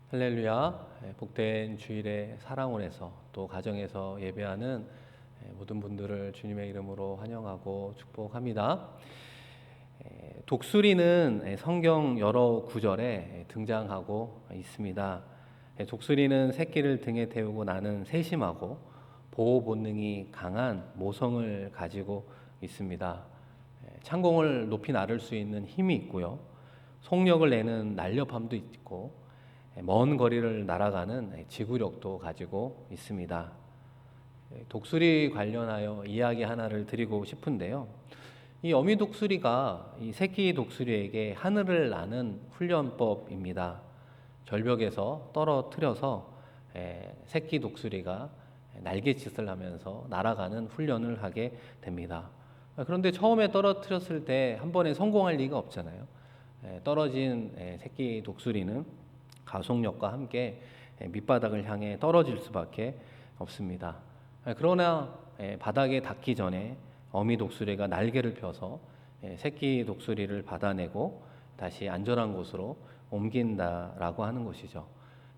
할렐루야. 복된 주일에 사랑원에서 또 가정에서 예배하는 모든 분들을 주님의 이름으로 환영하고 축복합니다. 독수리는 성경 여러 구절에 등장하고 있습니다. 독수리는 새끼를 등에 태우고 나는 세심하고 보호 본능이 강한 모성을 가지고 있습니다. 창공을 높이 나를 수 있는 힘이 있고요. 속력을 내는 날렵함도 있고 먼 거리를 날아가는 지구력도 가지고 있습니다. 독수리 관련하여 이야기 하나를 드리고 싶은데요. 이 어미 독수리가 이 새끼 독수리에게 하늘을 나는 훈련법입니다. 절벽에서 떨어뜨려서 새끼 독수리가 날갯짓을 하면서 날아가는 훈련을 하게 됩니다. 그런데 처음에 떨어뜨렸을 때 한 번에 성공할 리가 없잖아요. 떨어진 새끼 독수리는 가속력과 함께 밑바닥을 향해 떨어질 수밖에 없습니다. 그러나 바닥에 닿기 전에 어미 독수리가 날개를 펴서 새끼 독수리를 받아내고 다시 안전한 곳으로 옮긴다라고 하는 것이죠.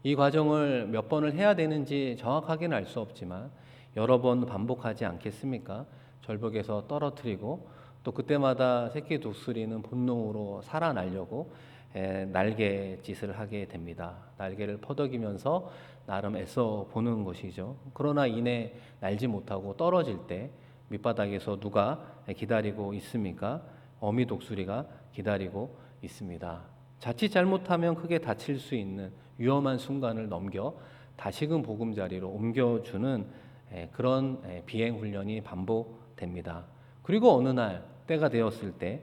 이 과정을 몇 번을 해야 되는지 정확하게는 알 수 없지만 여러 번 반복하지 않겠습니까? 절벽에서 떨어뜨리고 또 그때마다 새끼 독수리는 본능으로 살아나려고 날개짓을 하게 됩니다. 날개를 퍼덕이면서 나름 애써 보는 것이죠. 그러나 이내 날지 못하고 떨어질 때 밑바닥에서 누가 기다리고 있습니까? 어미 독수리가 기다리고 있습니다. 자칫 잘못하면 크게 다칠 수 있는 위험한 순간을 넘겨 다시금 보금자리로 옮겨주는 그런 비행 훈련이 반복됩니다. 그리고 어느 날 때가 되었을 때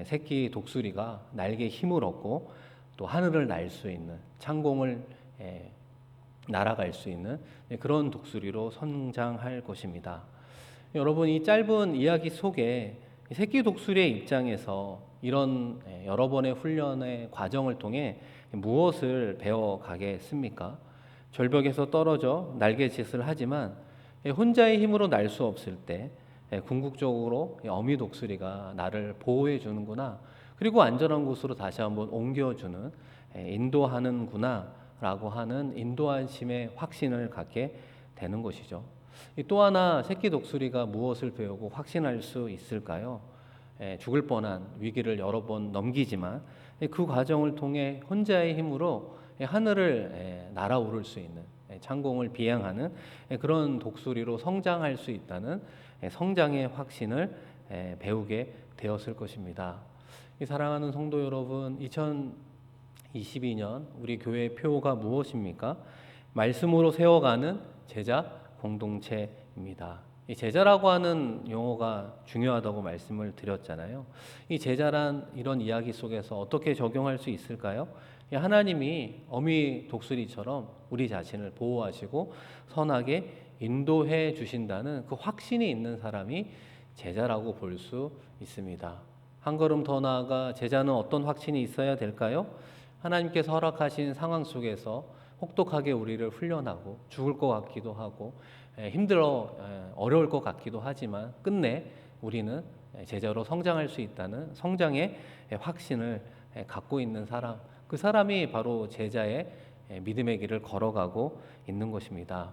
새끼 독수리가 날개에 힘을 얻고 또 하늘을 날 수 있는 창공을 날아갈 수 있는 그런 독수리로 성장할 것입니다. 여러분, 이 짧은 이야기 속에 새끼 독수리의 입장에서 이런 여러 번의 훈련의 과정을 통해 무엇을 배워가겠습니까? 절벽에서 떨어져 날갯짓을 하지만 혼자의 힘으로 날 수 없을 때 궁극적으로 어미 독수리가 나를 보호해 주는구나, 그리고 안전한 곳으로 다시 한번 옮겨주는 인도하는구나 라고 하는 인도하심의 확신을 갖게 되는 것이죠. 또 하나 새끼 독수리가 무엇을 배우고 확신할 수 있을까요? 죽을 뻔한 위기를 여러 번 넘기지만 그 과정을 통해 혼자의 힘으로 하늘을 날아오를 수 있는 창공을 비행하는 그런 독수리로 성장할 수 있다는 성장의 확신을 배우게 되었을 것입니다. 사랑하는 성도 여러분, 2022년 우리 교회의 표가 무엇입니까? 말씀으로 세워가는 제자 공동체입니다. 이 제자라고 하는 용어가 중요하다고 말씀을 드렸잖아요. 이 제자란 이런 이야기 속에서 어떻게 적용할 수 있을까요? 하나님이 어미 독수리처럼 우리 자신을 보호하시고 선하게 인도해 주신다는 그 확신이 있는 사람이 제자라고 볼 수 있습니다. 한 걸음 더 나아가 제자는 어떤 확신이 있어야 될까요? 하나님께서 허락하신 상황 속에서 혹독하게 우리를 훈련하고 죽을 것 같기도 하고 힘들어 어려울 것 같기도 하지만 끝내 우리는 제자로 성장할 수 있다는 성장의 확신을 갖고 있는 사람, 그 사람이 바로 제자의 믿음의 길을 걸어가고 있는 것입니다.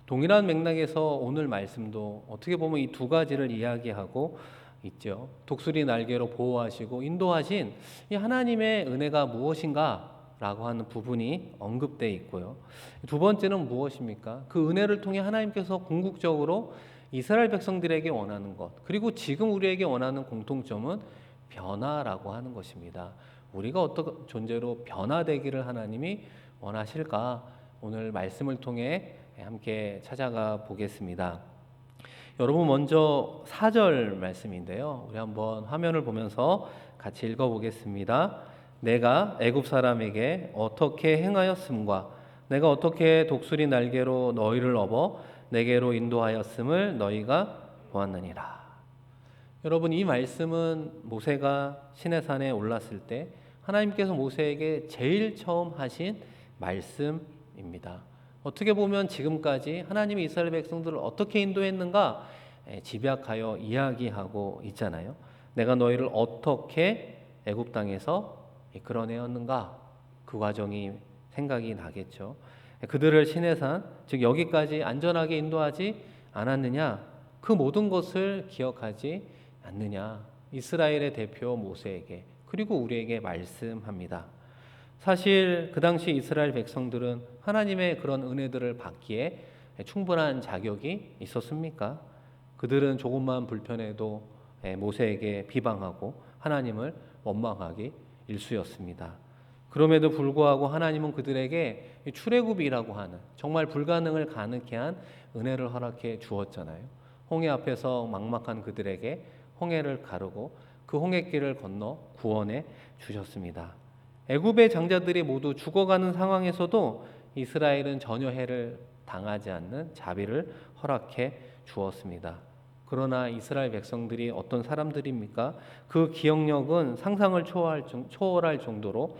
동일한 맥락에서 오늘 말씀도 어떻게 보면 이 두 가지를 이야기하고 있죠. 독수리 날개로 보호하시고 인도하신 이 하나님의 은혜가 무엇인가 라고 하는 부분이 언급되어 있고요. 두 번째는 무엇입니까? 그 은혜를 통해 하나님께서 궁극적으로 이스라엘 백성들에게 원하는 것, 그리고 지금 우리에게 원하는 공통점은 변화라고 하는 것입니다. 우리가 어떤 존재로 변화되기를 하나님이 원하실까? 오늘 말씀을 통해 함께 찾아가 보겠습니다. 여러분, 먼저 4절 말씀인데요. 우리 한번 화면을 보면서 같이 읽어보겠습니다. 내가 애굽 사람에게 어떻게 행하였음과 내가 어떻게 독수리 날개로 너희를 업어 내게로 인도하였음을 너희가 보았느니라. 여러분, 이 말씀은 모세가 시내산에 올랐을 때 하나님께서 모세에게 제일 처음 하신 말씀입니다. 어떻게 보면 지금까지 하나님이 이스라엘 백성들을 어떻게 인도했는가 집약하여 이야기하고 있잖아요. 내가 너희를 어떻게 애굽 땅에서 이끌어내었는가, 그 과정이 생각이 나겠죠. 그들을 시내산, 즉 여기까지 안전하게 인도하지 않았느냐? 그 모든 것을 기억하지 않느냐? 이스라엘의 대표 모세에게 그리고 우리에게 말씀합니다. 사실 그 당시 이스라엘 백성들은 하나님의 그런 은혜들을 받기에 충분한 자격이 있었습니까? 그들은 조금만 불편해도 모세에게 비방하고 하나님을 원망하기 일쑤였습니다. 그럼에도 불구하고 하나님은 그들에게 출애굽이라고 하는 정말 불가능을 가능케 한 은혜를 허락해 주었잖아요. 홍해 앞에서 막막한 그들에게 홍해를 가르고 그 홍해길을 건너 구원해 주셨습니다. 애굽의 장자들이 모두 죽어가는 상황에서도 이스라엘은 전혀 해를 당하지 않는 자비를 허락해 주었습니다. 그러나 이스라엘 백성들이 어떤 사람들입니까? 그 기억력은 상상을 초월할 정도로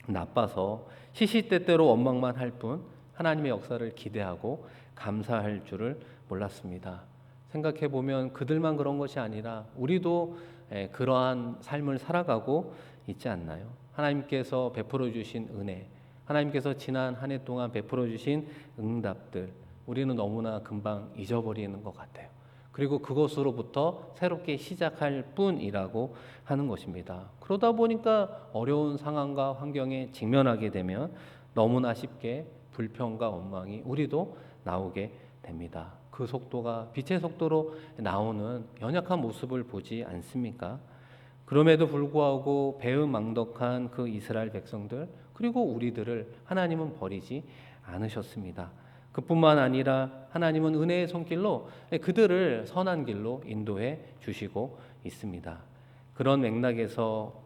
나빠서 시시때때로 원망만 할 뿐 하나님의 역사를 기대하고 감사할 줄을 몰랐습니다. 생각해 보면 그들만 그런 것이 아니라 우리도 그러한 삶을 살아가고 있지 않나요? 하나님께서 베풀어 주신 은혜, 하나님께서 지난 한 해 동안 베풀어 주신 응답들, 우리는 너무나 금방 잊어버리는 것 같아요. 그리고 그것으로부터 새롭게 시작할 뿐이라고 하는 것입니다. 그러다 보니까 어려운 상황과 환경에 직면하게 되면 너무나 쉽게 불평과 원망이 우리도 나오게 됩니다. 그 속도가 빛의 속도로 나오는 연약한 모습을 보지 않습니까? 그럼에도 불구하고 배은망덕한 그 이스라엘 백성들 그리고 우리들을 하나님은 버리지 않으셨습니다. 그뿐만 아니라 하나님은 은혜의 손길로 그들을 선한 길로 인도해 주시고 있습니다. 그런 맥락에서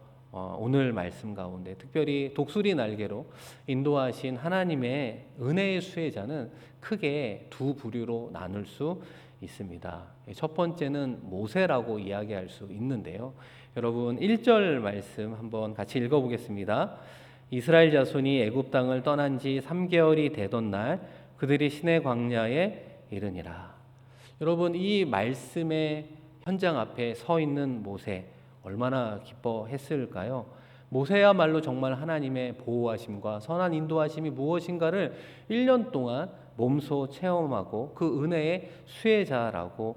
오늘 말씀 가운데 특별히 독수리 날개로 인도하신 하나님의 은혜의 수혜자는 크게 두 부류로 나눌 수 있습니다. 첫 번째는 모세라고 이야기할 수 있는데요. 여러분 1절 말씀 한번 같이 읽어보겠습니다. 이스라엘 자손이 애굽 땅을 떠난 지 3개월이 되던 날 그들이 시내 광야에 이르니라. 여러분 이 말씀의 현장 앞에 서 있는 모세 얼마나 기뻐했을까요? 모세야말로 정말 하나님의 보호하심과 선한 인도하심이 무엇인가를 1년 동안 몸소 체험하고 그 은혜의 수혜자라고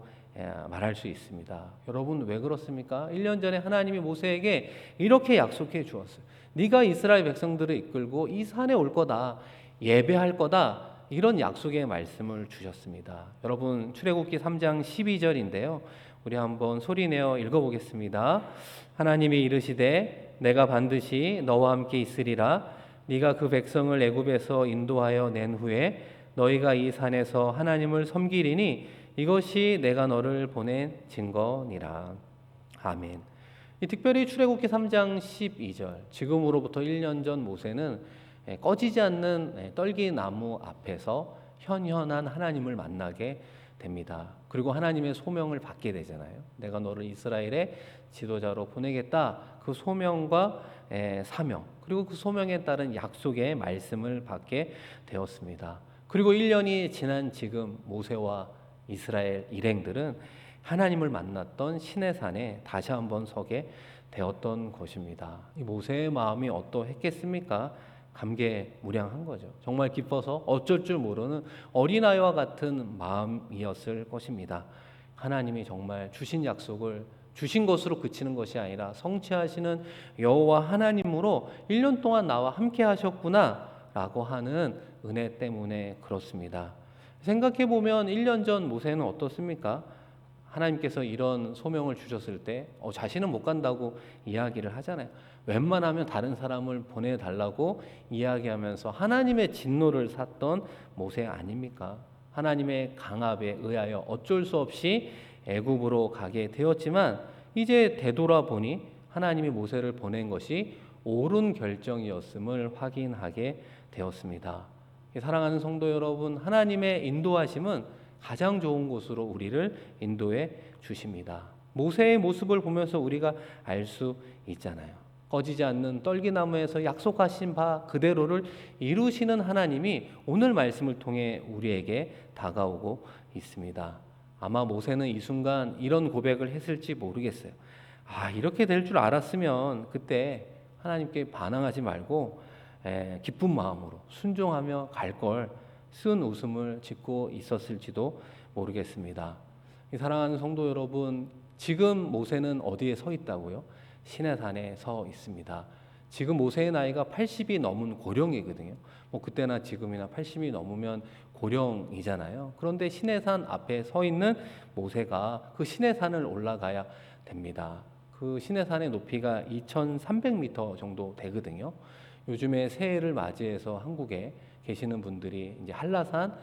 말할 수 있습니다. 여러분 왜 그렇습니까? 1년 전에 하나님이 모세에게 이렇게 약속해 주었어요. 네가 이스라엘 백성들을 이끌고 이 산에 올 거다. 예배할 거다. 이런 약속의 말씀을 주셨습니다. 여러분 출애굽기 3장 12절인데요. 우리 한번 소리내어 읽어보겠습니다. 하나님이 이르시되 내가 반드시 너와 함께 있으리라. 네가 그 백성을 애굽에서 인도하여 낸 후에 너희가 이 산에서 하나님을 섬기리니 이것이 내가 너를 보낸 증거니라. 아멘. 특별히 출애굽기 3장 12절 지금으로부터 1년 전 모세는 꺼지지 않는 떨기나무 앞에서 현현한 하나님을 만나게 됩니다. 그리고 하나님의 소명을 받게 되잖아요. 내가 너를 이스라엘의 지도자로 보내겠다. 그 소명과 사명 그리고 그 소명에 따른 약속의 말씀을 받게 되었습니다. 그리고 1년이 지난 지금 모세와 이스라엘 일행들은 하나님을 만났던 시내산에 다시 한번 서게 되었던 것입니다. 이 모세의 마음이 어떠했겠습니까? 감개무량한 거죠. 정말 기뻐서 어쩔 줄 모르는 어린아이와 같은 마음이었을 것입니다. 하나님이 정말 주신 약속을 주신 것으로 그치는 것이 아니라 성취하시는 여호와 하나님으로 1년 동안 나와 함께 하셨구나 라고 하는 은혜 때문에 그렇습니다. 생각해 보면 1년 전 모세는 어떻습니까? 하나님께서 이런 소명을 주셨을 때 자신은 못 간다고 이야기를 하잖아요. 웬만하면 다른 사람을 보내달라고 이야기하면서 하나님의 진노를 샀던 모세 아닙니까? 하나님의 강압에 의하여 어쩔 수 없이 애굽으로 가게 되었지만 이제 되돌아보니 하나님이 모세를 보낸 것이 옳은 결정이었음을 확인하게 되었습니다. 사랑하는 성도 여러분, 하나님의 인도하심은 가장 좋은 곳으로 우리를 인도해 주십니다. 모세의 모습을 보면서 우리가 알 수 있잖아요. 꺼지지 않는 떨기나무에서 약속하신 바 그대로를 이루시는 하나님이 오늘 말씀을 통해 우리에게 다가오고 있습니다. 아마 모세는 이 순간 이런 고백을 했을지 모르겠어요. 이렇게 될 줄 알았으면 그때 하나님께 반항하지 말고 기쁜 마음으로 순종하며 갈 걸 쓴 웃음을 짓고 있었을지도 모르겠습니다. 사랑하는 성도 여러분, 지금 모세는 어디에 서 있다고요? 시내산에 서 있습니다. 지금 모세의 나이가 80이 넘은 고령이거든요. 뭐 그때나 지금이나 80이 넘으면 고령이잖아요. 그런데 시내산 앞에 서 있는 모세가 그 시내산을 올라가야 됩니다. 그 시내산의 높이가 2,300m 정도 되거든요. 요즘에 새해를 맞이해서 한국에 계시는 분들이 이제 한라산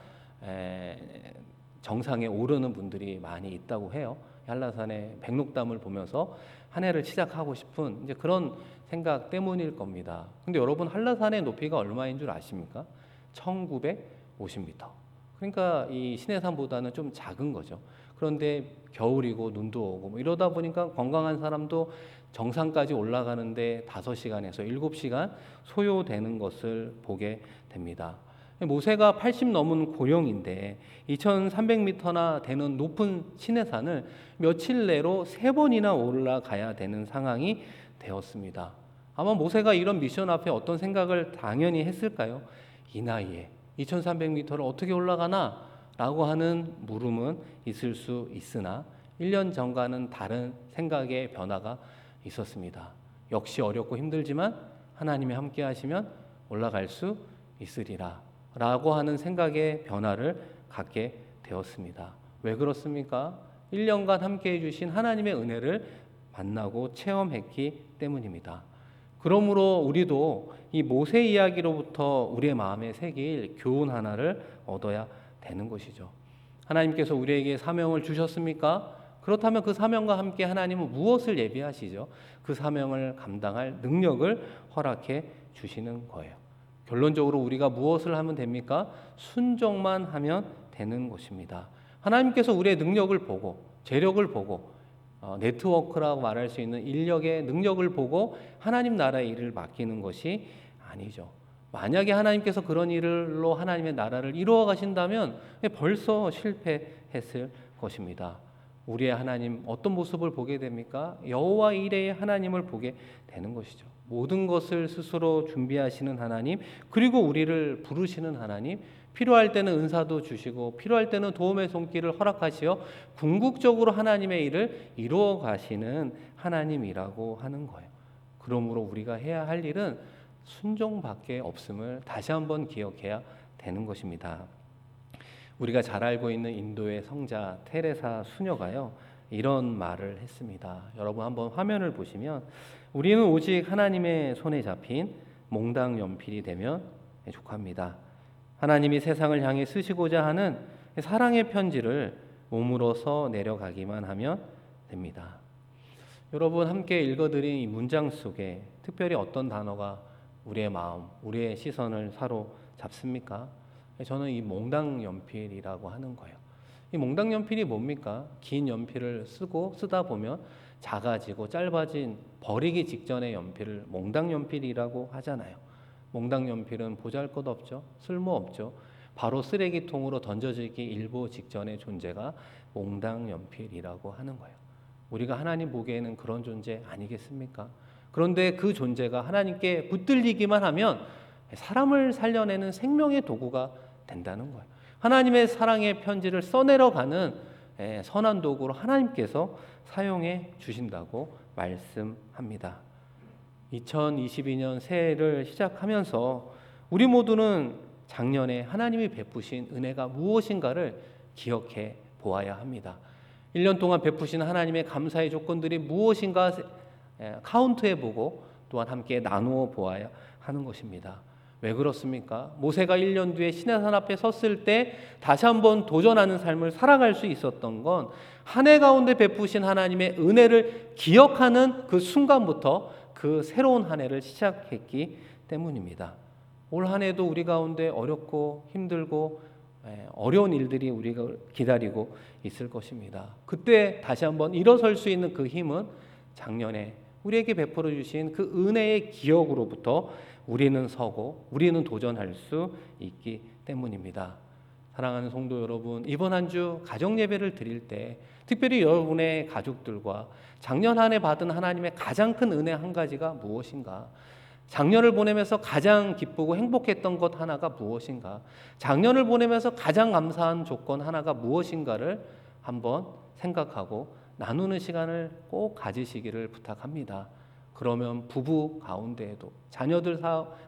정상에 오르는 분들이 많이 있다고 해요. 한라산의 백록담을 보면서 한 해를 시작하고 싶은 이제 그런 생각 때문일 겁니다. 근데 여러분, 한라산의 높이가 얼마인 줄 아십니까? 1950m. 그러니까 이 시내산보다는 좀 작은 거죠. 그런데 겨울이고 눈도 오고 뭐 이러다 보니까 건강한 사람도 정상까지 올라가는데 5시간에서 7시간 소요되는 것을 보게 됩니다. 모세가 80 넘은 고령인데 2,300m나 되는 높은 시내산을 며칠 내로 3번이나 올라가야 되는 상황이 되었습니다. 아마 모세가 이런 미션 앞에 어떤 생각을 당연히 했을까요? 이 나이에 2,300m를 어떻게 올라가나? 라고 하는 물음은 있을 수 있으나 1년 전과는 다른 생각의 변화가 있었습니다. 역시 어렵고 힘들지만 하나님이 함께 하시면 올라갈 수 있으리라 라고 하는 생각의 변화를 갖게 되었습니다. 왜 그렇습니까? 1년간 함께 해주신 하나님의 은혜를 만나고 체험했기 때문입니다. 그러므로 우리도 이 모세 이야기로부터 우리의 마음에 새길 교훈 하나를 얻어야 되는 것이죠. 하나님께서 우리에게 사명을 주셨습니까? 그렇다면 그 사명과 함께 하나님은 무엇을 예비하시죠? 그 사명을 감당할 능력을 허락해 주시는 거예요. 결론적으로 우리가 무엇을 하면 됩니까? 순종만 하면 되는 것입니다. 하나님께서 우리의 능력을 보고 재력을 보고 네트워크라고 말할 수 있는 인력의 능력을 보고 하나님 나라의 일을 맡기는 것이 아니죠. 만약에 하나님께서 그런 일로 하나님의 나라를 이루어 가신다면 벌써 실패했을 것입니다. 우리의 하나님 어떤 모습을 보게 됩니까? 여호와 이레의 하나님을 보게 되는 것이죠. 모든 것을 스스로 준비하시는 하나님, 그리고 우리를 부르시는 하나님, 필요할 때는 은사도 주시고 필요할 때는 도움의 손길을 허락하시어 궁극적으로 하나님의 일을 이루어 가시는 하나님이라고 하는 거예요. 그러므로 우리가 해야 할 일은 순종밖에 없음을 다시 한번 기억해야 되는 것입니다. 우리가 잘 알고 있는 인도의 성자 테레사 수녀가요, 이런 말을 했습니다. 여러분 한번 화면을 보시면 우리는 오직 하나님의 손에 잡힌 몽당 연필이 되면 족합니다. 하나님이 세상을 향해 쓰시고자 하는 사랑의 편지를 몸으로써 내려가기만 하면 됩니다. 여러분 함께 읽어드린 이 문장 속에 특별히 어떤 단어가 우리의 마음, 우리의 시선을 사로잡습니까? 저는 이 몽당 연필이라고 하는 거예요. 이 몽당 연필이 뭡니까? 긴 연필을 쓰다 보면 작아지고 짧아진 버리기 직전의 연필을 몽당 연필이라고 하잖아요. 몽당 연필은 보잘것없죠. 쓸모없죠. 바로 쓰레기통으로 던져지기 일보 직전의 존재가 몽당 연필이라고 하는 거예요. 우리가 하나님 보기에는 그런 존재 아니겠습니까? 그런데 그 존재가 하나님께 붙들리기만 하면 사람을 살려내는 생명의 도구가 된다는 거예요. 하나님의 사랑의 편지를 써내려가는 선한 도구로 하나님께서 사용해 주신다고 말씀합니다. 2022년 새해를 시작하면서 우리 모두는 작년에 하나님이 베푸신 은혜가 무엇인가를 기억해 보아야 합니다. 1년 동안 베푸신 하나님의 감사의 조건들이 무엇인가 카운트해 보고 또한 함께 나누어 보아야 하는 것입니다. 왜 그렇습니까? 모세가 1년 뒤에 시내산 앞에 섰을 때 다시 한번 도전하는 삶을 살아갈 수 있었던 건 한 해 가운데 베푸신 하나님의 은혜를 기억하는 그 순간부터 그 새로운 한 해를 시작했기 때문입니다. 올 한 해도 우리 가운데 어렵고 힘들고 어려운 일들이 우리가 기다리고 있을 것입니다. 그때 다시 한번 일어설 수 있는 그 힘은 작년에 우리에게 베풀어 주신 그 은혜의 기억으로부터 우리는 서고 우리는 도전할 수 있기 때문입니다. 사랑하는 성도 여러분, 이번 한 주 가정 예배를 드릴 때 특별히 여러분의 가족들과 작년 한 해 받은 하나님의 가장 큰 은혜 한 가지가 무엇인가? 작년을 보내면서 가장 기쁘고 행복했던 것 하나가 무엇인가? 작년을 보내면서 가장 감사한 조건 하나가 무엇인가를 한번 생각하고 나누는 시간을 꼭 가지시기를 부탁합니다. 그러면 부부 가운데에도 자녀들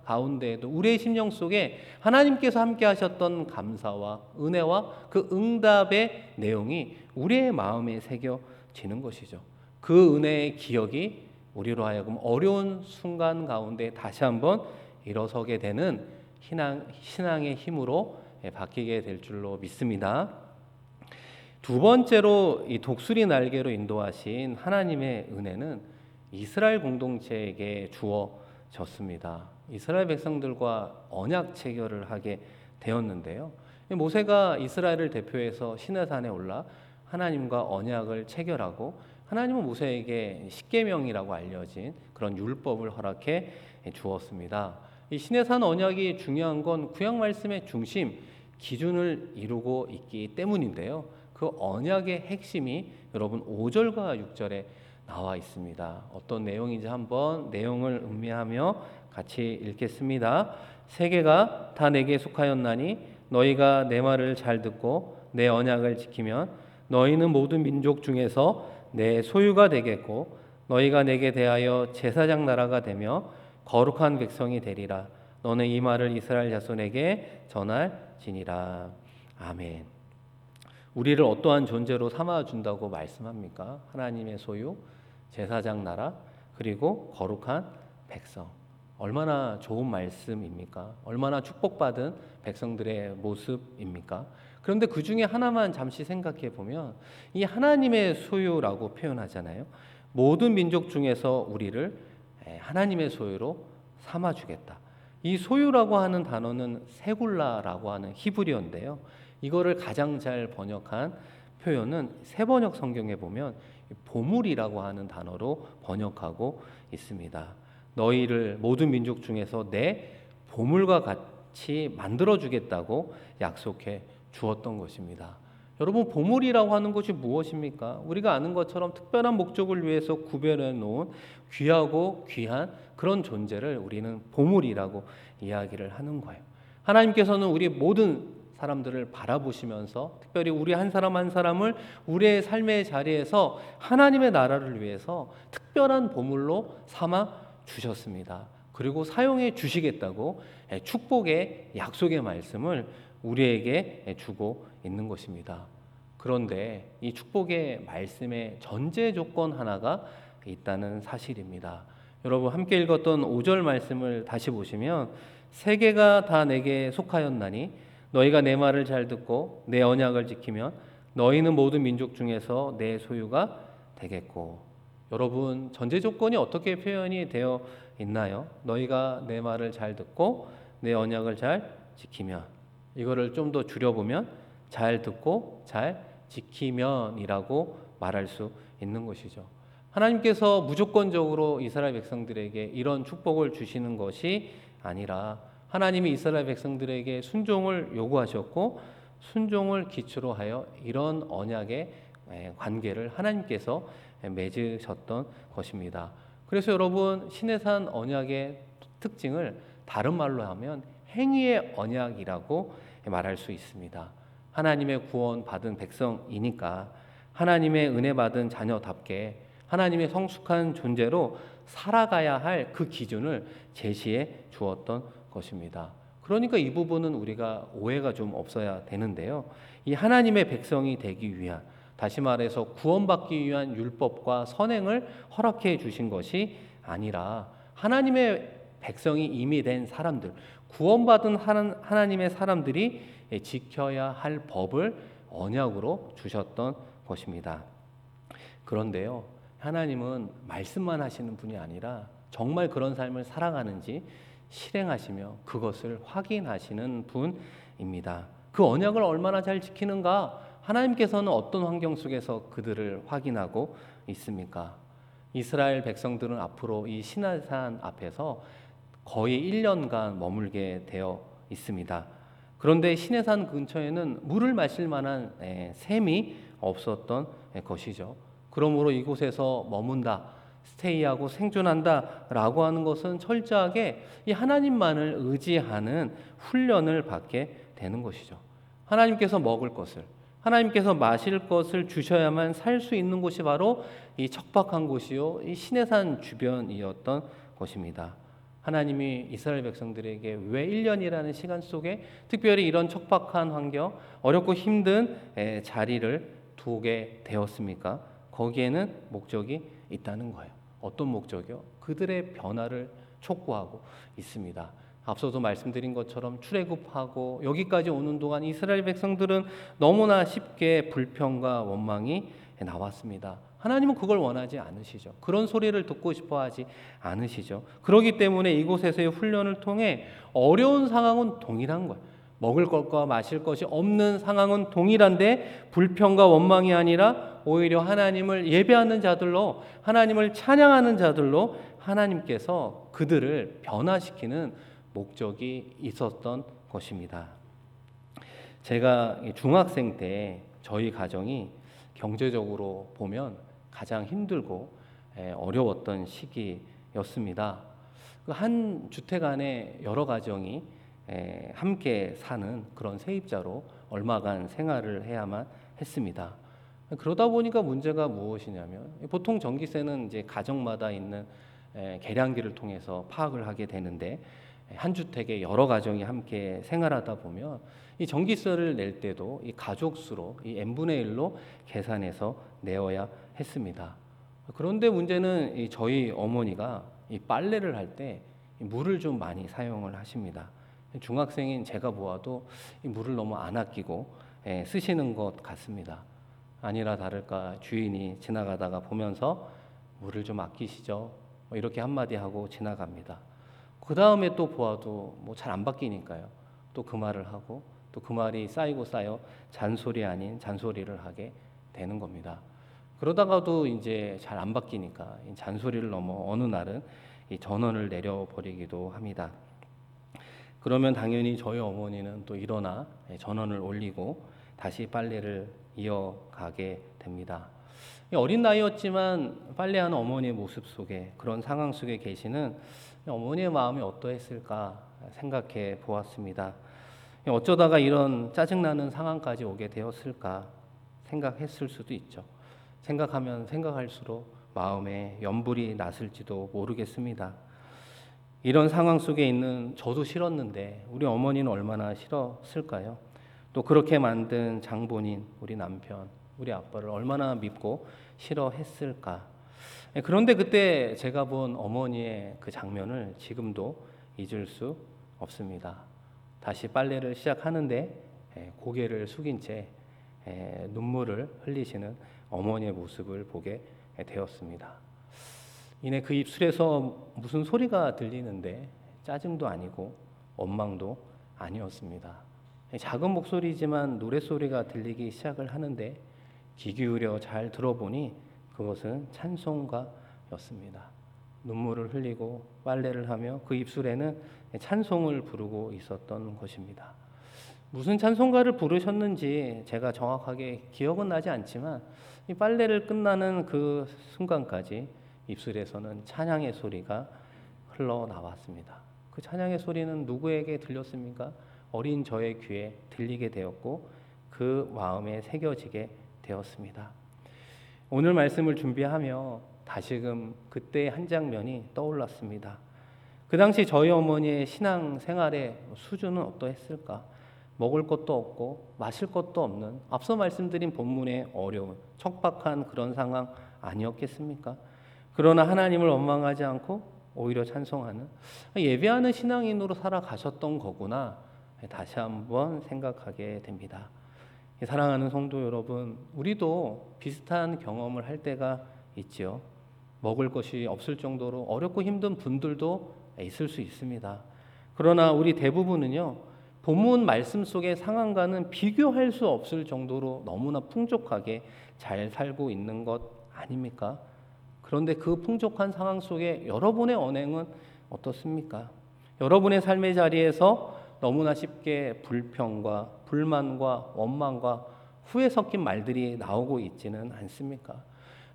가운데에도 우리의 심령 속에 하나님께서 함께 하셨던 감사와 은혜와 그 응답의 내용이 우리의 마음에 새겨지는 것이죠. 그 은혜의 기억이 우리로 하여금 어려운 순간 가운데 다시 한번 일어서게 되는 신앙의 힘으로 바뀌게 될 줄로 믿습니다. 두 번째로 이 독수리 날개로 인도하신 하나님의 은혜는 이스라엘 공동체에게 주어졌습니다. 이스라엘 백성들과 언약 체결을 하게 되었는데요. 모세가 이스라엘을 대표해서 시내산에 올라 하나님과 언약을 체결하고 하나님은 모세에게 십계명이라고 알려진 그런 율법을 허락해 주었습니다. 이 시내산 언약이 중요한 건 구약 말씀의 중심, 기준을 이루고 있기 때문인데요. 그 언약의 핵심이 여러분 5절과 6절에 나와 있습니다. 어떤 내용인지 한번 내용을 음미하며 같이 읽겠습니다. 세계가 다 내게 속하였나니 너희가 내 말을 잘 듣고 내 언약을 지키면 너희는 모든 민족 중에서 내 소유가 되겠고 너희가 내게 대하여 제사장 나라가 되며 거룩한 백성이 되리라. 너는 이 말을 이스라엘 자손에게 전할지니라. 아멘. 우리를 어떠한 존재로 삼아준다고 말씀합니까? 하나님의 소유, 제사장 나라, 그리고 거룩한 백성. 얼마나 좋은 말씀입니까? 얼마나 축복받은 백성들의 모습입니까? 그런데 그 중에 하나만 잠시 생각해 보면 이 하나님의 소유라고 표현하잖아요. 모든 민족 중에서 우리를 하나님의 소유로 삼아주겠다. 이 소유라고 하는 단어는 세굴라라고 하는 히브리어인데요. 이거를 가장 잘 번역한 표현은 새번역 성경에 보면 보물이라고 하는 단어로 번역하고 있습니다. 너희를 모든 민족 중에서 내 보물과 같이 만들어주겠다고 약속해 주었던 것입니다. 여러분, 보물이라고 하는 것이 무엇입니까? 우리가 아는 것처럼 특별한 목적을 위해서 구별해 놓은 귀하고 귀한 그런 존재를 우리는 보물이라고 이야기를 하는 거예요. 하나님께서는 우리 모든 사람들을 바라보시면서 특별히 우리 한 사람 한 사람을 우리의 삶의 자리에서 하나님의 나라를 위해서 특별한 보물로 삼아 주셨습니다. 그리고 사용해 주시겠다고 축복의 약속의 말씀을 우리에게 주고 있는 것입니다. 그런데 이 축복의 말씀의 전제 조건 하나가 있다는 사실입니다. 여러분 함께 읽었던 5절 말씀을 다시 보시면 세계가 다 내게 속하였나니 너희가 내 말을 잘 듣고 내 언약을 지키면 너희는 모든 민족 중에서 내 소유가 되겠고. 여러분 전제 조건이 어떻게 표현이 되어 있나요? 너희가 내 말을 잘 듣고 내 언약을 잘 지키면, 이거를 좀 더 줄여보면 잘 듣고 잘 지키면이라고 말할 수 있는 것이죠. 하나님께서 무조건적으로 이스라엘 백성들에게 이런 축복을 주시는 것이 아니라 하나님이 이스라엘 백성들에게 순종을 요구하셨고 순종을 기초로 하여 이런 언약의 관계를 하나님께서 맺으셨던 것입니다. 그래서 여러분 시내산 언약의 특징을 다른 말로 하면 행위의 언약이라고 말할 수 있습니다. 하나님의 구원 받은 백성이니까 하나님의 은혜 받은 자녀답게 하나님의 성숙한 존재로 살아가야 할 그 기준을 제시해 주었던 것입니다. 그러니까 이 부분은 우리가 오해가 좀 없어야 되는데요. 이 하나님의 백성이 되기 위한, 다시 말해서 구원받기 위한 율법과 선행을 허락해 주신 것이 아니라 하나님의 백성이 이미 된 사람들, 구원받은 하나님의 사람들이 지켜야 할 법을 언약으로 주셨던 것입니다. 그런데요, 하나님은 말씀만 하시는 분이 아니라 정말 그런 삶을 살아가는지 실행하시며 그것을 확인하시는 분입니다. 그 언약을 얼마나 잘 지키는가? 하나님께서는 어떤 환경 속에서 그들을 확인하고 있습니까? 이스라엘 백성들은 앞으로 이 시내산 앞에서 거의 1년간 머물게 되어 있습니다. 그런데 시내산 근처에는 물을 마실 만한 샘이 없었던 것이죠. 그러므로 이곳에서 머문다 스테이하고 생존한다라고 하는 것은 철저하게 이 하나님만을 의지하는 훈련을 받게 되는 것이죠. 하나님께서 먹을 것을, 하나님께서 마실 것을 주셔야만 살 수 있는 곳이 바로 이 척박한 곳이요, 이 시내산 주변이었던 것입니다. 하나님이 이스라엘 백성들에게 왜 1년이라는 시간 속에 특별히 이런 척박한 환경, 어렵고 힘든 자리를 두게 되었습니까? 거기에는 목적이 있다는 거예요. 어떤 목적이요? 그들의 변화를 촉구하고 있습니다. 앞서도 말씀드린 것처럼 출애굽하고 여기까지 오는 동안 이스라엘 백성들은 너무나 쉽게 불평과 원망이 나왔습니다. 하나님은 그걸 원하지 않으시죠. 그런 소리를 듣고 싶어 하지 않으시죠. 그렇기 때문에 이곳에서의 훈련을 통해 어려운 상황은 동일한 거예요. 먹을 것과 마실 것이 없는 상황은 동일한데 불평과 원망이 아니라 오히려 하나님을 예배하는 자들로, 하나님을 찬양하는 자들로 하나님께서 그들을 변화시키는 목적이 있었던 것입니다. 제가 중학생 때 저희 가정이 경제적으로 보면 가장 힘들고 어려웠던 시기였습니다. 한 주택 안에 여러 가정이 함께 사는 그런 세입자로 얼마간 생활을 해야만 했습니다. 그러다 보니까 문제가 무엇이냐면 보통 전기세는 이제 가정마다 있는 계량기를 통해서 파악을 하게 되는데 한 주택에 여러 가정이 함께 생활하다 보면 이 전기세를 낼 때도 이 가족 수로 이 n분의 1로 계산해서 내어야 했습니다. 그런데 문제는 이 저희 어머니가 이 빨래를 할 때 물을 좀 많이 사용을 하십니다. 중학생인 제가 보아도 이 물을 너무 안 아끼고 쓰시는 것 같습니다. 아니라 다를까 주인이 지나가다가 보면서 물을 좀 아끼시죠? 이렇게 한마디 하고 지나갑니다. 그 다음에 또 보아도 뭐 잘 안 바뀌니까요. 또 그 말을 하고 또 그 말이 쌓이고 쌓여 잔소리 아닌 잔소리를 하게 되는 겁니다. 그러다가도 이제 잘 안 바뀌니까 잔소리를 넘어 어느 날은 이 전원을 내려버리기도 합니다. 그러면 당연히 저희 어머니는 또 일어나 전원을 올리고 다시 빨래를 이어가게 됩니다. 어린 나이였지만 빨래하는 어머니의 모습 속에, 그런 상황 속에 계시는 어머니의 마음이 어떠했을까 생각해 보았습니다. 어쩌다가 이런 짜증나는 상황까지 오게 되었을까 생각했을 수도 있죠. 생각하면 생각할수록 마음에 염불이 났을지도 모르겠습니다. 이런 상황 속에 있는 저도 싫었는데 우리 어머니는 얼마나 싫었을까요? 또 그렇게 만든 장본인 우리 남편, 우리 아빠를 얼마나 밉고 싫어했을까? 그런데 그때 제가 본 어머니의 그 장면을 지금도 잊을 수 없습니다. 다시 빨래를 시작하는데 고개를 숙인 채 눈물을 흘리시는 어머니의 모습을 보게 되었습니다. 이내 그 입술에서 무슨 소리가 들리는데 짜증도 아니고 원망도 아니었습니다. 작은 목소리지만 노랫소리가 들리기 시작을 하는데 귀 기울여 잘 들어보니 그것은 찬송가였습니다. 눈물을 흘리고 빨래를 하며 그 입술에는 찬송을 부르고 있었던 것입니다. 무슨 찬송가를 부르셨는지 제가 정확하게 기억은 나지 않지만 이 빨래를 끝나는 그 순간까지 입술에서는 찬양의 소리가 흘러나왔습니다. 그 찬양의 소리는 누구에게 들렸습니까? 어린 저의 귀에 들리게 되었고 그 마음에 새겨지게 되었습니다. 오늘 말씀을 준비하며 다시금 그때의 한 장면이 떠올랐습니다. 그 당시 저희 어머니의 신앙 생활의 수준은 어떠했을까? 먹을 것도 없고 마실 것도 없는 앞서 말씀드린 본문의 어려운 척박한 그런 상황 아니었겠습니까? 그러나 하나님을 원망하지 않고 오히려 찬송하는, 예배하는 신앙인으로 살아가셨던 거구나 다시 한번 생각하게 됩니다. 사랑하는 성도 여러분, 우리도 비슷한 경험을 할 때가 있지요. 먹을 것이 없을 정도로 어렵고 힘든 분들도 있을 수 있습니다. 그러나 우리 대부분은요, 본문 말씀 속의 상황과는 비교할 수 없을 정도로 너무나 풍족하게 잘 살고 있는 것 아닙니까? 그런데 그 풍족한 상황 속에 여러분의 언행은 어떻습니까? 여러분의 삶의 자리에서 너무나 쉽게 불평과 불만과 원망과 후회 섞인 말들이 나오고 있지는 않습니까?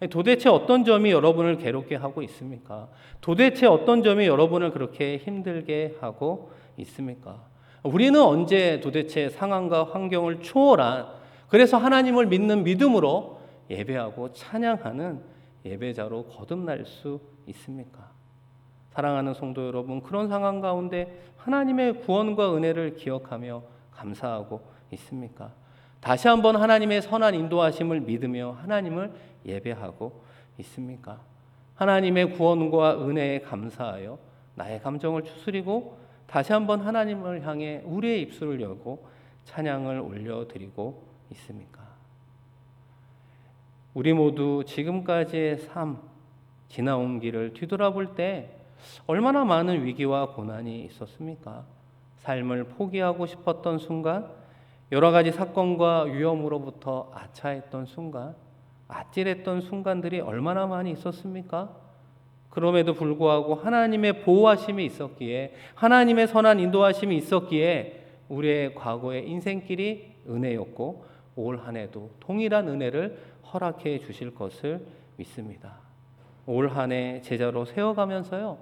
도대체 어떤 점이 여러분을 괴롭게 하고 있습니까? 도대체 어떤 점이 여러분을 그렇게 힘들게 하고 있습니까? 우리는 언제 도대체 상황과 환경을 초월한, 그래서 하나님을 믿는 믿음으로 예배하고 찬양하는 예배자로 거듭날 수 있습니까? 사랑하는 성도 여러분, 그런 상황 가운데 하나님의 구원과 은혜를 기억하며 감사하고 있습니까? 다시 한번 하나님의 선한 인도하심을 믿으며 하나님을 예배하고 있습니까? 하나님의 구원과 은혜에 감사하여 나의 감정을 추스리고 다시 한번 하나님을 향해 우리의 입술을 열고 찬양을 올려드리고 있습니까? 우리 모두 지금까지의 삶, 지나온 길을 뒤돌아볼 때 얼마나 많은 위기와 고난이 있었습니까? 삶을 포기하고 싶었던 순간, 여러 가지 사건과 위험으로부터 아차했던 순간, 아찔했던 순간들이 얼마나 많이 있었습니까? 그럼에도 불구하고 하나님의 보호하심이 있었기에, 하나님의 선한 인도하심이 있었기에 우리의 과거의 인생길이 은혜였고 올 한 해도 동일한 은혜를 허락해 주실 것을 믿습니다. 올 한 해 제자로 세워가면서요,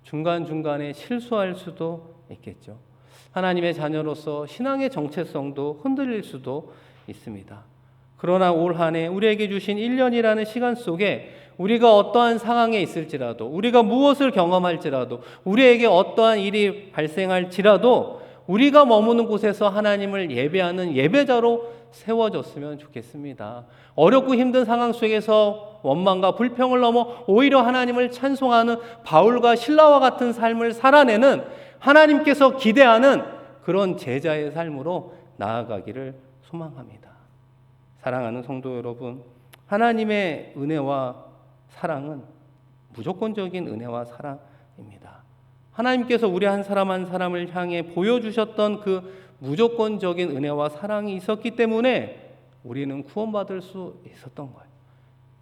중간중간에 실수할 수도 있겠죠. 하나님의 자녀로서 신앙의 정체성도 흔들릴 수도 있습니다. 그러나 올 한 해 우리에게 주신 1년이라는 시간 속에 우리가 어떠한 상황에 있을지라도, 우리가 무엇을 경험할지라도, 우리에게 어떠한 일이 발생할지라도 우리가 머무는 곳에서 하나님을 예배하는 예배자로 세워졌으면 좋겠습니다. 어렵고 힘든 상황 속에서 원망과 불평을 넘어 오히려 하나님을 찬송하는 바울과 실라와 같은 삶을 살아내는, 하나님께서 기대하는 그런 제자의 삶으로 나아가기를 소망합니다. 사랑하는 성도 여러분, 하나님의 은혜와 사랑은 무조건적인 은혜와 사랑입니다. 하나님께서 우리 한 사람 한 사람을 향해 보여주셨던 그 무조건적인 은혜와 사랑이 있었기 때문에 우리는 구원받을 수 있었던 거예요.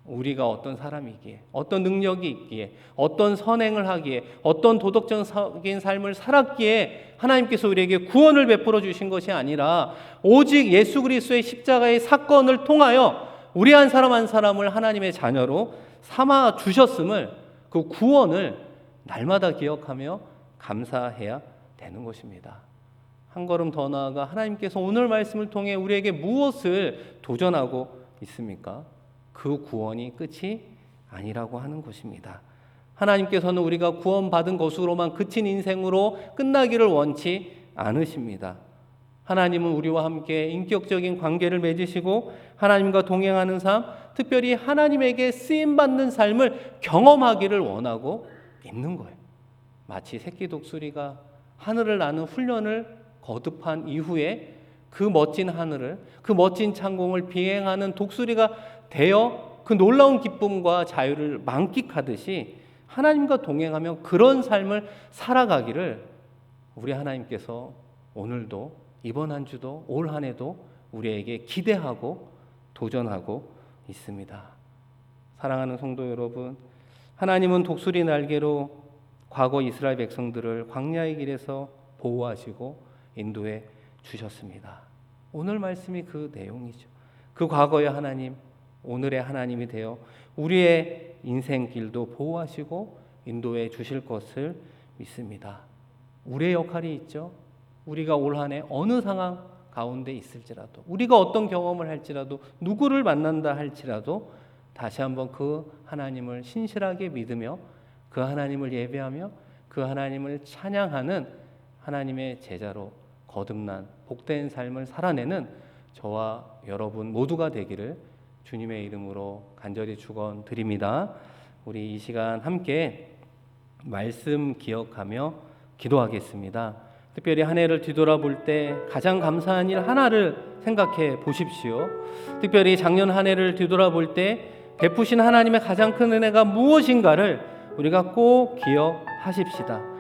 우리가 어떤 사람이기에, 어떤 능력이 있기에, 어떤 선행을 하기에, 어떤 도덕적인 삶을 살았기에 하나님께서 우리에게 구원을 베풀어 주신 것이 아니라 오직 예수 그리스도의 십자가의 사건을 통하여 우리 한 사람 한 사람을 하나님의 자녀로 삼아 주셨음을, 그 구원을 날마다 기억하며 감사해야 되는 것입니다. 한 걸음 더 나아가 하나님께서 오늘 말씀을 통해 우리에게 무엇을 도전하고 있습니까? 그 구원이 끝이 아니라고 하는 것입니다. 하나님께서는 우리가 구원받은 것으로만 그친 인생으로 끝나기를 원치 않으십니다. 하나님은 우리와 함께 인격적인 관계를 맺으시고 하나님과 동행하는 삶, 특별히 하나님에게 쓰임받는 삶을 경험하기를 원하고 있는 거예요. 마치 새끼 독수리가 하늘을 나는 훈련을 거듭한 이후에 그 멋진 하늘을, 그 멋진 창공을 비행하는 독수리가 되어 그 놀라운 기쁨과 자유를 만끽하듯이 하나님과 동행하며 그런 삶을 살아가기를 우리 하나님께서 오늘도, 이번 한 주도, 올 한 해도 우리에게 기대하고 도전하고 있습니다. 사랑하는 성도 여러분, 하나님은 독수리 날개로 과거 이스라엘 백성들을 광야의 길에서 보호하시고 인도해 주셨습니다. 오늘 말씀이 그 내용이죠. 그 과거의 하나님, 오늘의 하나님이 되어 우리의 인생길도 보호하시고 인도해 주실 것을 믿습니다. 우리의 역할이 있죠. 우리가 올 한 해 어느 상황 가운데 있을지라도, 우리가 어떤 경험을 할지라도, 누구를 만난다 할지라도 다시 한번 그 하나님을 신실하게 믿으며 그 하나님을 예배하며 그 하나님을 찬양하는 하나님의 제자로 거듭난 복된 삶을 살아내는 저와 여러분 모두가 되기를 주님의 이름으로 간절히 축원드립니다. 우리 이 시간 함께 말씀 기억하며 기도하겠습니다. 특별히 한 해를 뒤돌아볼 때 가장 감사한 일 하나를 생각해 보십시오. 특별히 작년 한 해를 뒤돌아볼 때 베푸신 하나님의 가장 큰 은혜가 무엇인가를 우리가 꼭 기억하십시다.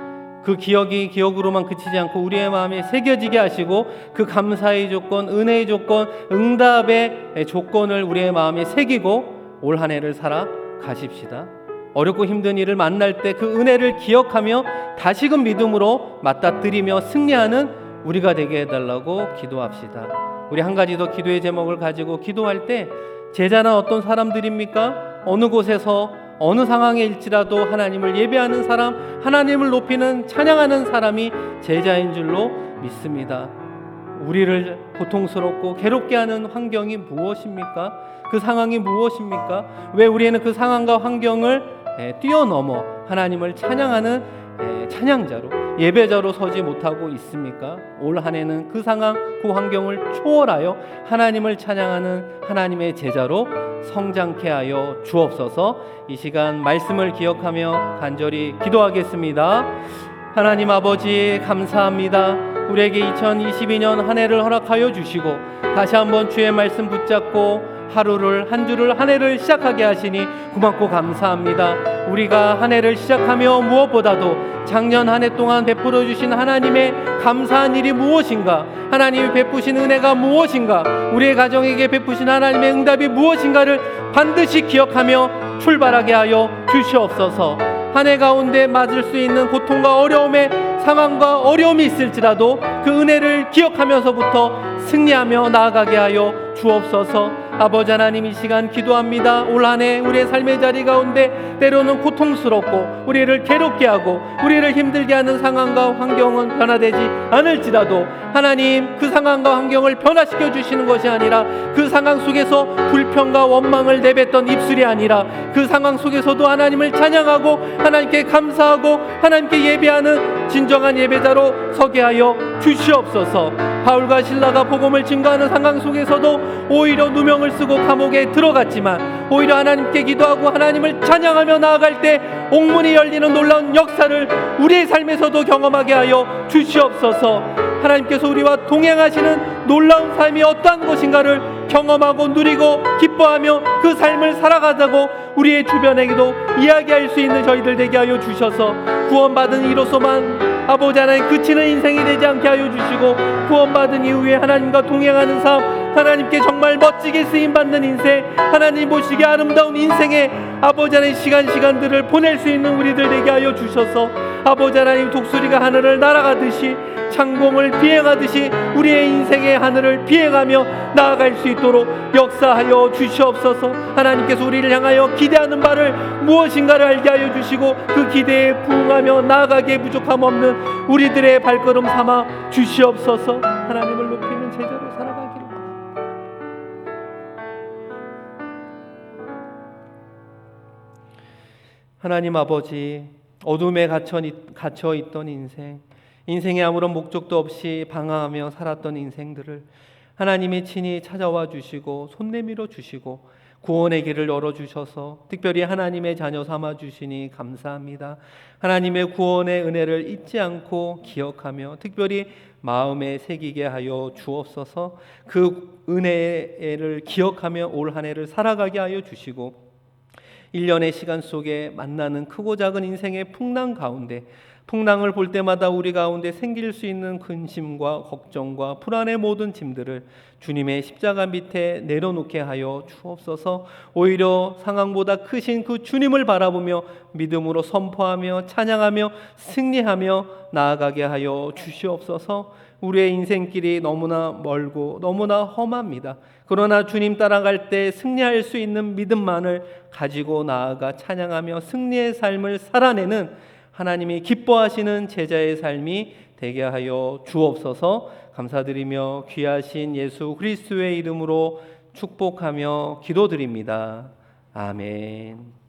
그 기억이 기억으로만 그치지 않고 우리의 마음에 새겨지게 하시고 그 감사의 조건, 은혜의 조건, 응답의 조건을 우리의 마음에 새기고 올 한 해를 살아가십시다. 어렵고 힘든 일을 만날 때 그 은혜를 기억하며 다시금 믿음으로 맞닥뜨리며 승리하는 우리가 되게 해달라고 기도합시다. 우리 한 가지 더 기도의 제목을 가지고 기도할 때 제자는 어떤 사람들입니까? 어느 곳에서 어느 상황일지라도 하나님을 예배하는 사람, 하나님을 높이는 찬양하는 사람이 제자인 줄로 믿습니다. 우리를 고통스럽고 괴롭게 하는 환경이 무엇입니까? 그 상황이 무엇입니까? 왜 우리는 그 상황과 환경을 뛰어넘어 하나님을 찬양하는 찬양자로, 예배자로 서지 못하고 있습니까? 올 한 해는 그 상황, 그 환경을 초월하여 하나님을 찬양하는 하나님의 제자로 성장케 하여 주옵소서. 이 시간 말씀을 기억하며 간절히 기도하겠습니다. 하나님 아버지, 감사합니다. 우리에게 2022년 한 해를 허락하여 주시고 다시 한번 주의 말씀 붙잡고 하루를, 한 주를, 한 해를 시작하게 하시니 고맙고 감사합니다. 우리가 한 해를 시작하며 무엇보다도 작년 한 해 동안 베풀어 주신 하나님의 감사한 일이 무엇인가, 하나님이 베푸신 은혜가 무엇인가, 우리의 가정에게 베푸신 하나님의 응답이 무엇인가를 반드시 기억하며 출발하게 하여 주시옵소서. 한 해 가운데 맞을 수 있는 고통과 어려움의 상황과 어려움이 있을지라도 그 은혜를 기억하면서부터 승리하며 나아가게 하여 주옵소서. 아버지 하나님, 이 시간 기도합니다. 올 한 해 우리의 삶의 자리 가운데 때로는 고통스럽고 우리를 괴롭게 하고 우리를 힘들게 하는 상황과 환경은 변화되지 않을지라도 하나님, 그 상황과 환경을 변화시켜 주시는 것이 아니라 그 상황 속에서 불평과 원망을 내뱉던 입술이 아니라 그 상황 속에서도 하나님을 찬양하고 하나님께 감사하고 하나님께 예배하는 진정한 예배자로 서게 하여 주시옵소서. 바울과 실라가 복음을 증거하는 상황 속에서도 오히려 누명을 쓰고 감옥에 들어갔지만 오히려 하나님께 기도하고 하나님을 찬양하며 나아갈 때 옥문이 열리는 놀라운 역사를 우리의 삶에서도 경험하게 하여 주시옵소서. 하나님께서 우리와 동행하시는 놀라운 삶이 어떠한 것인가를 경험하고 누리고 기뻐하며 그 삶을 살아가자고 우리의 주변에게도 이야기할 수 있는 저희들 되게 하여 주셔서 구원받은 이로서만 아버지 하나님 그치는 인생이 되지 않게 하여 주시고 구원받은 이후에 하나님과 동행하는 삶, 하나님께 정말 멋지게 쓰임받는 인생, 하나님 보시기에 아름다운 인생의 아버지 하나님 시간들을 보낼 수 있는 우리들 되게 하여 주셔서 아버지 하나님 독수리가 하늘을 날아가듯이 창공을 비행하듯이 우리의 인생의 하늘을 비행하며 나아갈 수 있도록 역사하여 주시옵소서. 하나님께서 우리를 향하여 기대하는 바를 무엇인가를 알게 하여 주시고 그 기대에 부응하며 나아가기에 부족함 없는 우리들의 발걸음 삼아 주시옵소서. 하나님을 높이는 제자로 살아가기를 원합니다. 하나님 아버지, 어둠에 갇혀 있던 인생에 아무런 목적도 없이 방황하며 살았던 인생들을 하나님이 친히 찾아와 주시고 손 내밀어 주시고 구원의 길을 열어주셔서 특별히 하나님의 자녀 삼아 주시니 감사합니다. 하나님의 구원의 은혜를 잊지 않고 기억하며 특별히 마음에 새기게 하여 주옵소서. 그 은혜를 기억하며 올 한 해를 살아가게 하여 주시고 1년의 시간 속에 만나는 크고 작은 인생의 풍랑 가운데 풍랑을 볼 때마다 우리 가운데 생길 수 있는 근심과 걱정과 불안의 모든 짐들을 주님의 십자가 밑에 내려놓게 하여 주옵소서. 오히려 상황보다 크신 그 주님을 바라보며 믿음으로 선포하며 찬양하며 승리하며 나아가게 하여 주시옵소서. 우리의 인생길이 너무나 멀고 너무나 험합니다. 그러나 주님 따라갈 때 승리할 수 있는 믿음만을 가지고 나아가 찬양하며 승리의 삶을 살아내는 하나님이 기뻐하시는 제자의 삶이 되게 하여 주옵소서. 감사드리며 귀하신 예수 그리스도의 이름으로 축복하며 기도드립니다. 아멘.